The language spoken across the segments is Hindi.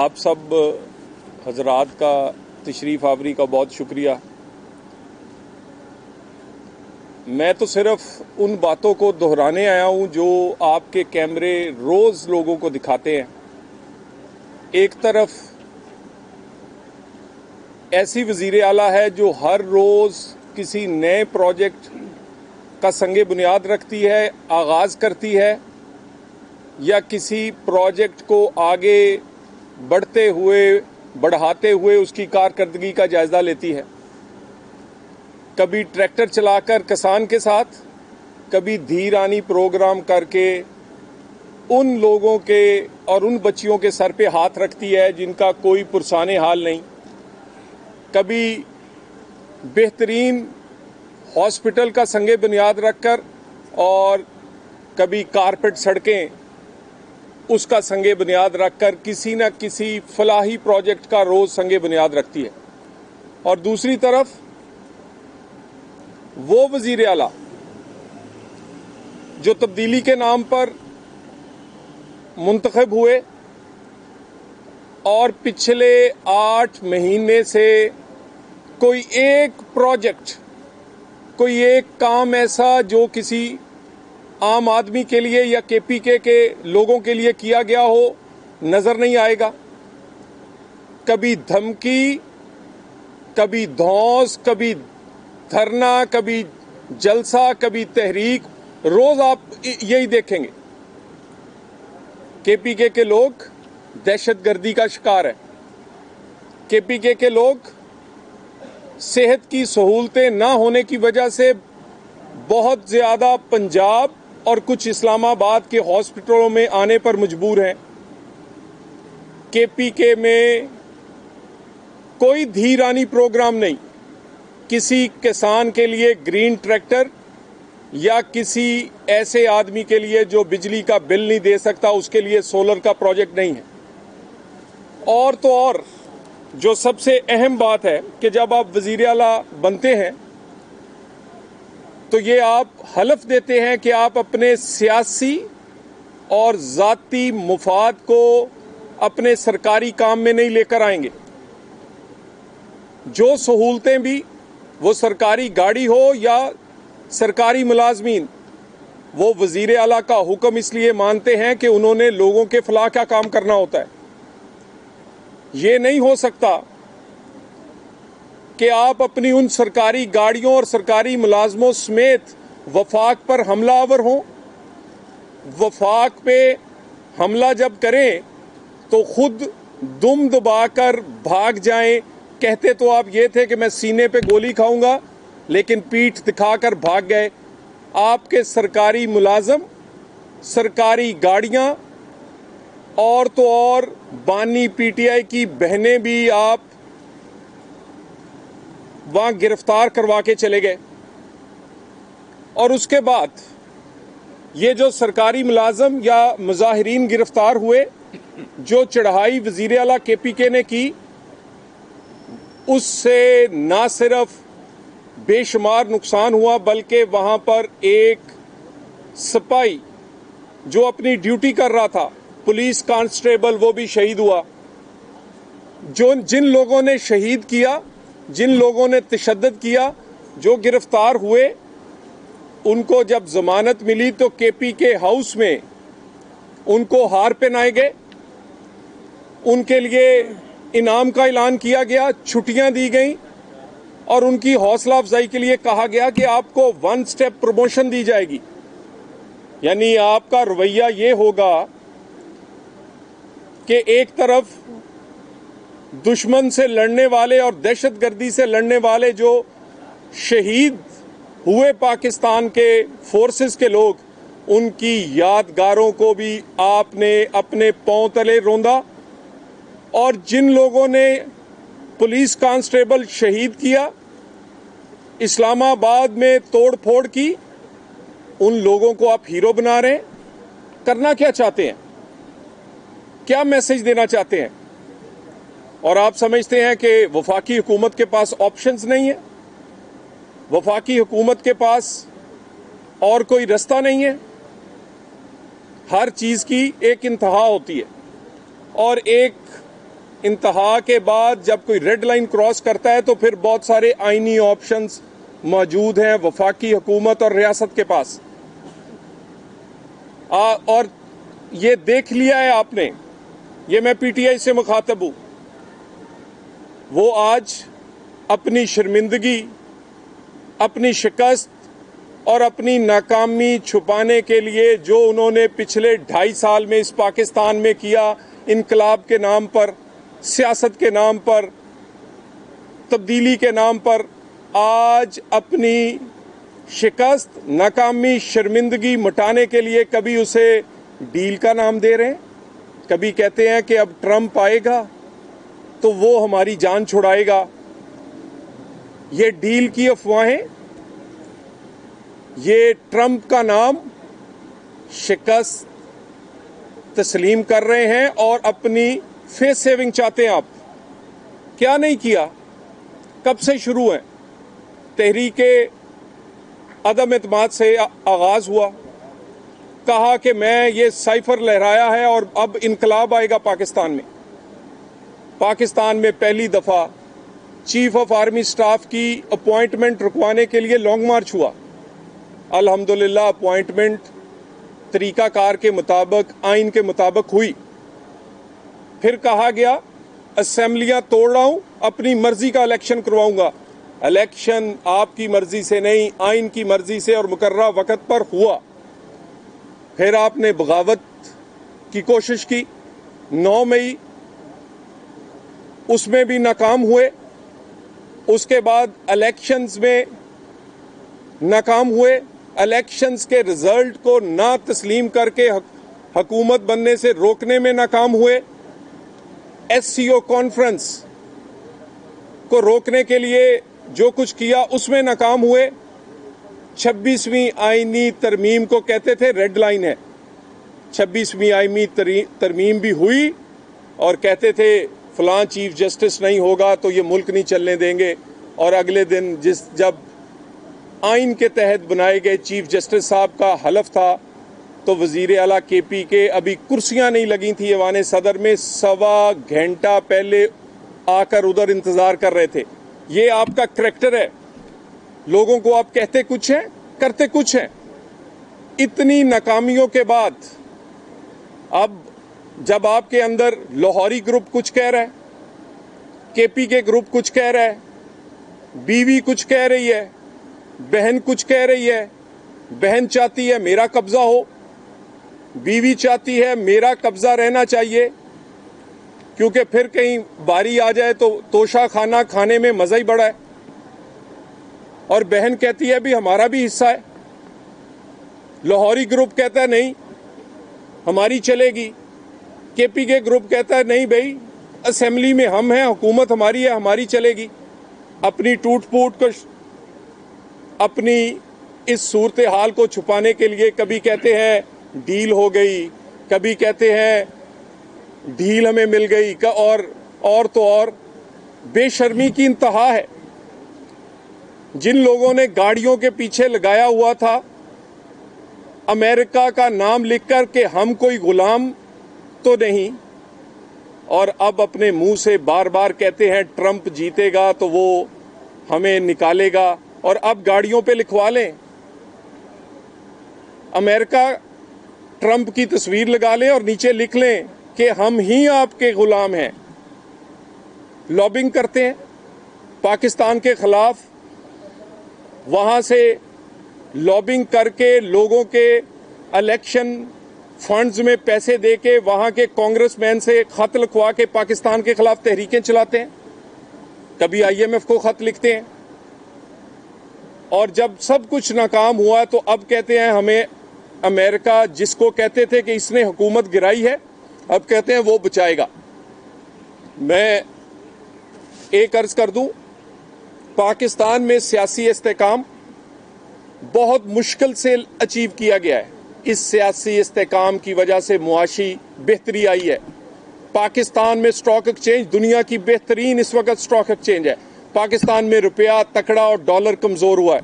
आप सब हजरात का तशरीफ़ आवरी का बहुत शुक्रिया। मैं तो सिर्फ उन बातों को दोहराने आया हूं जो आपके कैमरे रोज़ लोगों को दिखाते हैं। एक तरफ ऐसी वज़ीर आला है जो हर रोज़ किसी नए प्रोजेक्ट का संगे बुनियाद रखती है, आगाज़ करती है या किसी प्रोजेक्ट को आगे बढ़ाते हुए उसकी कारकर्दगी का जायज़ा लेती है। कभी ट्रैक्टर चलाकर किसान के साथ, कभी धीरानी प्रोग्राम करके उन लोगों के और उन बच्चियों के सर पे हाथ रखती है जिनका कोई पुरसाने हाल नहीं। कभी बेहतरीन हॉस्पिटल का संगे बुनियाद रखकर और कभी कारपेट सड़कें उसका संगे बुनियाद रखकर किसी न किसी फलाही प्रोजेक्ट का रोज संगे बुनियाद रखती है। और दूसरी तरफ वो वजीर आला जो तब्दीली के नाम पर मुंतखब हुए और पिछले 8 महीने से कोई एक प्रोजेक्ट, कोई एक काम ऐसा जो किसी आम आदमी के लिए या केपीके के लोगों के लिए किया गया हो नजर नहीं आएगा। कभी धमकी, कभी धौंस, कभी धरना, कभी जलसा, कभी तहरीक, रोज आप यही देखेंगे। केपीके के लोग दहशतगर्दी का शिकार है। केपीके के लोग सेहत की सहूलतें ना होने की वजह से बहुत ज्यादा पंजाब और कुछ इस्लामाबाद के हॉस्पिटलों में आने पर मजबूर हैं। केपीके में कोई धीरानी प्रोग्राम नहीं। किसी किसान के लिए ग्रीन ट्रैक्टर या किसी ऐसे आदमी के लिए जो बिजली का बिल नहीं दे सकता उसके लिए सोलर का प्रोजेक्ट नहीं है। और तो और जो सबसे अहम बात है कि जब आप वजीर आला बनते हैं तो ये आप हलफ देते हैं कि आप अपने सियासी और ज़ाती मुफाद को अपने सरकारी काम में नहीं लेकर आएंगे। जो सहूलतें भी, वो सरकारी गाड़ी हो या सरकारी मुलाजमीन, वो वजीर आला का हुक्म इसलिए मानते हैं कि उन्होंने लोगों के फलाह का काम करना होता है। ये नहीं हो सकता कि आप अपनी उन सरकारी गाड़ियों और सरकारी मुलाजमों समेत वफाक पर हमलावर हों। वफाक पे हमला जब करें तो खुद दुम दबाकर भाग जाएं। कहते तो आप ये थे कि मैं सीने पे गोली खाऊंगा, लेकिन पीठ दिखाकर भाग गए। आपके सरकारी मुलाजम, सरकारी गाड़ियां और तो और बानी पीटीआई की बहनें भी आप वहां गिरफ्तार करवा के चले गए। और उसके बाद ये जो सरकारी मुलाजम या मुजाहिरीन गिरफ्तार हुए, जो चढ़ाई वजीर आला केपीके ने की, उससे ना सिर्फ बेशुमार नुकसान हुआ बल्कि वहां पर एक सिपाही जो अपनी ड्यूटी कर रहा था, पुलिस कांस्टेबल, वो भी शहीद हुआ। जिन लोगों ने शहीद किया, जिन लोगों ने तशद्दुद किया, जो गिरफ्तार हुए, उनको जब जमानत मिली तो केपीके हाउस में उनको हार पहनाए गए, उनके लिए इनाम का ऐलान किया गया, छुट्टियां दी गई और उनकी हौसला अफजाई के लिए कहा गया कि आपको 1 स्टेप प्रमोशन दी जाएगी। यानी आपका रवैया ये होगा कि एक तरफ दुश्मन से लड़ने वाले और दहशतगर्दी से लड़ने वाले जो शहीद हुए पाकिस्तान के फोर्सेस के लोग, उनकी यादगारों को भी आपने अपने पांव तले रौंदा। और जिन लोगों ने पुलिस कांस्टेबल शहीद किया, इस्लामाबाद में तोड़ फोड़ की, उन लोगों को आप हीरो बना रहे हैं। करना क्या चाहते हैं? क्या मैसेज देना चाहते हैं? और आप समझते हैं कि वफाकी हुकूमत के पास ऑप्शंस नहीं है, वफाकी हुकूमत के पास और कोई रास्ता नहीं है। हर चीज़ की एक इंतहा होती है और एक इंतहा के बाद जब कोई रेड लाइन क्रॉस करता है तो फिर बहुत सारे आईनी ऑप्शंस मौजूद हैं वफाकी हुकूमत और रियासत के पास। और ये देख लिया है आपने, ये मैं पीटीआई से मुखातब हूं, वो आज अपनी शर्मिंदगी, अपनी शिकस्त और अपनी नाकामी छुपाने के लिए जो उन्होंने पिछले 2.5 साल में इस पाकिस्तान में किया, इनकलाब के नाम पर, सियासत के नाम पर, तब्दीली के नाम पर, आज अपनी शिकस्त, नाकामी, शर्मिंदगी मिटाने के लिए कभी उसे डील का नाम दे रहे हैं, कभी कहते हैं कि अब ट्रंप आएगा तो वो हमारी जान छुड़ाएगा। ये डील की अफवाहें, ये ट्रंप का नाम शिकस्त तस्लीम कर रहे हैं और अपनी फेस सेविंग चाहते हैं। आप क्या नहीं किया, कब से शुरू है? तहरीके अदम एतमाद से आगाज हुआ, कहा कि मैं ये साइफर लहराया है और अब इनकलाब आएगा पाकिस्तान में। पाकिस्तान में पहली दफा चीफ ऑफ आर्मी स्टाफ की अपॉइंटमेंट रुकवाने के लिए लॉन्ग मार्च हुआ। अल्हम्दुलिल्लाह अपॉइंटमेंट तरीकाकार के मुताबिक, आइन के मुताबिक हुई। फिर कहा गया असेंबलियां तोड़ रहा हूं, अपनी मर्जी का इलेक्शन करवाऊंगा। इलेक्शन आपकी मर्जी से नहीं, आइन की मर्जी से और मुकर्ररा वक्त पर हुआ। फिर आपने बगावत की कोशिश की 9 मई, उसमें भी नाकाम हुए। उसके बाद इलेक्शंस में नाकाम हुए। इलेक्शंस के रिजल्ट को ना तस्लीम करके हुकूमत बनने से रोकने में नाकाम हुए। एससीओ कॉन्फ्रेंस को रोकने के लिए जो कुछ किया उसमें नाकाम हुए। 26वीं आईनी तरमीम को कहते थे रेड लाइन है। 26वीं आईनी तरमीम भी हुई और कहते थे फलां चीफ जस्टिस नहीं होगा तो ये मुल्क नहीं चलने देंगे। और अगले दिन जब आइन के तहत बनाए गए चीफ जस्टिस साहब का हलफ था तो वजीर आला केपी के अभी कुर्सियां नहीं लगी थी ऐवान सदर में, 1.25 घंटा पहले आकर उधर इंतजार कर रहे थे। ये आपका करैक्टर है। लोगों को आप कहते कुछ हैं, करते कुछ हैं। इतनी नाकामियों के बाद अब जब आपके अंदर लाहौरी ग्रुप कुछ कह रहा है, केपी के ग्रुप कुछ कह रहा है, बीवी कुछ कह रही है, बहन कुछ कह रही है। बहन चाहती है मेरा कब्जा हो, बीवी चाहती है मेरा कब्जा रहना चाहिए, क्योंकि फिर कहीं बारी आ जाए तो तोशा खाना खाने में मजा ही बड़ा है। और बहन कहती है भी हमारा भी हिस्सा है। लाहौरी ग्रुप कहता है नहीं हमारी चलेगी। केपी के ग्रुप कहता है नहीं भाई, असेंबली में हम हैं, हुकूमत हमारी है, हमारी चलेगी। अपनी टूट फूट को, अपनी इस सूरत हाल को छुपाने के लिए कभी कहते हैं डील हो गई, कभी कहते हैं डील हमें मिल गई, और तो और बेशर्मी की इंतहा है। जिन लोगों ने गाड़ियों के पीछे लगाया हुआ था अमेरिका का नाम लिखकर के हम कोई गुलाम तो नहीं, और अब अपने मुंह से बार बार कहते हैं ट्रंप जीतेगा तो वो हमें निकालेगा, और अब गाड़ियों पे लिखवा लें अमेरिका ट्रंप की तस्वीर लगा लें और नीचे लिख लें कि हम ही आपके गुलाम हैं। लॉबिंग करते हैं पाकिस्तान के खिलाफ, वहां से लॉबिंग करके लोगों के इलेक्शन फंड्स में पैसे देके वहां के कांग्रेसमैन से खत लिखवा के पाकिस्तान के खिलाफ तहरीकें चलाते हैं। कभी आईएमएफ को खत लिखते हैं, और जब सब कुछ नाकाम हुआ तो अब कहते हैं हमें अमेरिका, जिसको कहते थे कि इसने हुकूमत गिराई है, अब कहते हैं वो बचाएगा। मैं एक अर्ज कर दूं, पाकिस्तान में सियासी इस्तेकाम बहुत मुश्किल से अचीव किया गया है। इस सियासी इस्तेकाम की वजह से मुआशी बेहतरी आई है। पाकिस्तान में स्टॉक एक्सचेंज दुनिया की बेहतरीन इस वक्त स्टॉक एक्सचेंज है। पाकिस्तान में रुपया तकड़ा और डॉलर कमजोर हुआ है।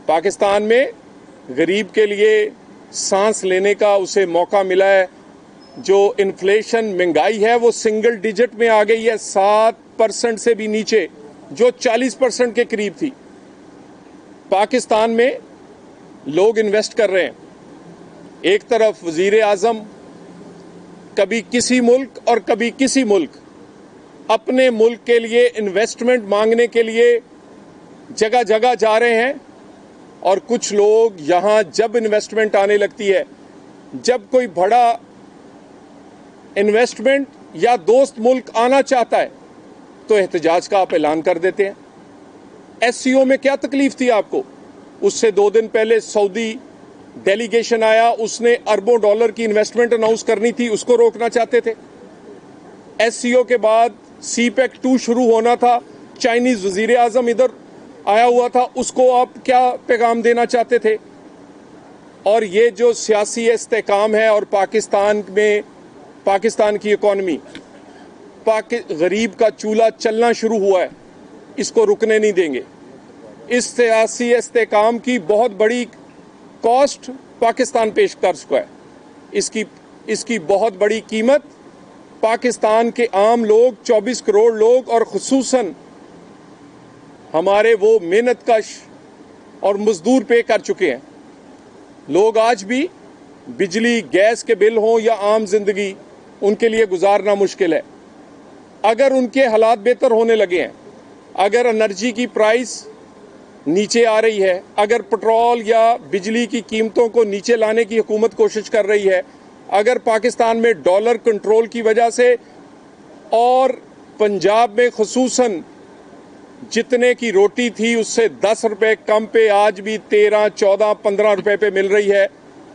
पाकिस्तान में गरीब के लिए सांस लेने का उसे मौका मिला है। जो इन्फ्लेशन महंगाई है वो सिंगल डिजिट में आ गई है, 7% से भी नीचे, जो 40% के करीब थी। पाकिस्तान में लोग इन्वेस्ट कर रहे हैं। एक तरफ वजीर आजम कभी किसी मुल्क और कभी किसी मुल्क अपने मुल्क के लिए इन्वेस्टमेंट मांगने के लिए जगह जगह जा रहे हैं, और कुछ लोग यहां जब इन्वेस्टमेंट आने लगती है, जब कोई बड़ा इन्वेस्टमेंट या दोस्त मुल्क आना चाहता है तो एहतजाज का आप ऐलान कर देते हैं। एससीओ में क्या तकलीफ थी आपको? उससे 2 दिन पहले सऊदी डेलीगेशन आया, उसने अरबों डॉलर की इन्वेस्टमेंट अनाउंस करनी थी, उसको रोकना चाहते थे। एससीओ के बाद सीपैक 2 शुरू होना था, चाइनीज वजीर आजम इधर आया हुआ था, उसको आप क्या पैगाम देना चाहते थे? और ये जो सियासी इस्तेहकाम है और पाकिस्तान की इकॉनमी, गरीब का चूल्हा चलना शुरू हुआ है, इसको रुकने नहीं देंगे। इस सियासी इस्तेहकाम की बहुत बड़ी कॉस्ट पाकिस्तान पेश कर चुका है। इसकी बहुत बड़ी कीमत पाकिस्तान के आम लोग, 24 करोड़ लोग और खुसूसन हमारे वो मेहनतकश और मजदूर पे कर चुके हैं। लोग आज भी बिजली गैस के बिल हों या आम जिंदगी, उनके लिए गुजारना मुश्किल है। अगर उनके हालात बेहतर होने लगे हैं, अगर एनर्जी की प्राइस नीचे आ रही है, अगर पेट्रोल या बिजली की कीमतों को नीचे लाने की हुकूमत कोशिश कर रही है, अगर पाकिस्तान में डॉलर कंट्रोल की वजह से और पंजाब में खुसूसन जितने की रोटी थी उससे 10 रुपए कम पे आज भी 13, 14, 15 रुपए पे मिल रही है,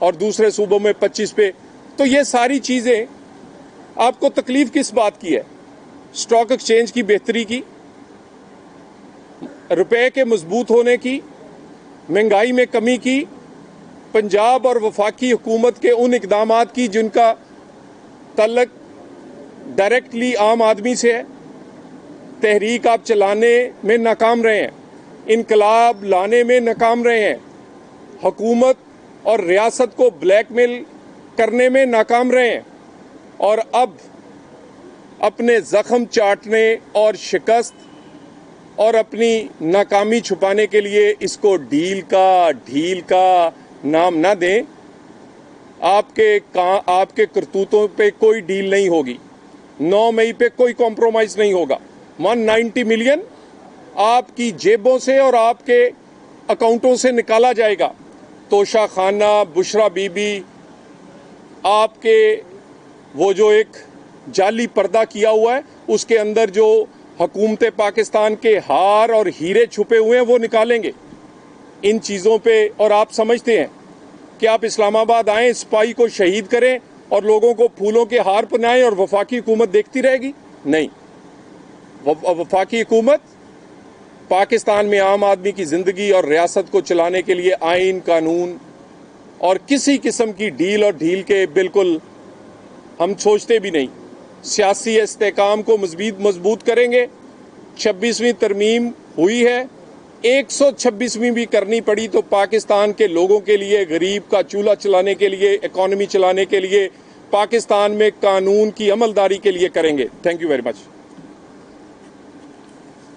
और दूसरे सूबों में 25 पे। तो ये सारी चीजें आपको तकलीफ किस बात की है? स्टॉक एक्सचेंज की बेहतरी की, रुपए के मजबूत होने की, महंगाई में कमी की, पंजाब और वफाकी हुकूमत के उन इकदामात की जिनका तल्लक डायरेक्टली आम आदमी से है। तहरीक आप चलाने में नाकाम रहे हैं, इनकलाब लाने में नाकाम रहे हैं, हुकूमत और रियासत को ब्लैकमेल करने में नाकाम रहे हैं, और अब अपने जख्म चाटने और शिकस्त और अपनी नाकामी छुपाने के लिए इसको ढील का नाम ना दें। आपके करतूतों पे कोई डील नहीं होगी। 9 मई पे कोई कॉम्प्रोमाइज नहीं होगा। 190 मिलियन आपकी जेबों से और आपके अकाउंटों से निकाला जाएगा। तोशा खाना, बुशरा बीबी, आपके वो जो एक जाली पर्दा किया हुआ है उसके अंदर जो हुकूमत पाकिस्तान के हार और हीरे छुपे हुए हैं वो निकालेंगे इन चीज़ों पे। और आप समझते हैं कि आप इस्लामाबाद आएँ, सिपाही को शहीद करें और लोगों को फूलों के हार पहनाएं और वफाकी हुकूमत देखती रहेगी? नहीं। वफाकी हुकूमत पाकिस्तान में आम आदमी की जिंदगी और रियासत को चलाने के लिए आइन, कानून और किसी किस्म की डील और ढील के बिल्कुल हम सोचते भी नहीं। सियासी इस्तेहकाम को मजबूत करेंगे। 26वीं तरमीम हुई है, 126वीं भी करनी पड़ी तो पाकिस्तान के लोगों के लिए, गरीब का चूल्हा चलाने के लिए, इकॉनमी चलाने के लिए, पाकिस्तान में कानून की अमलदारी के लिए करेंगे। Thank you very much.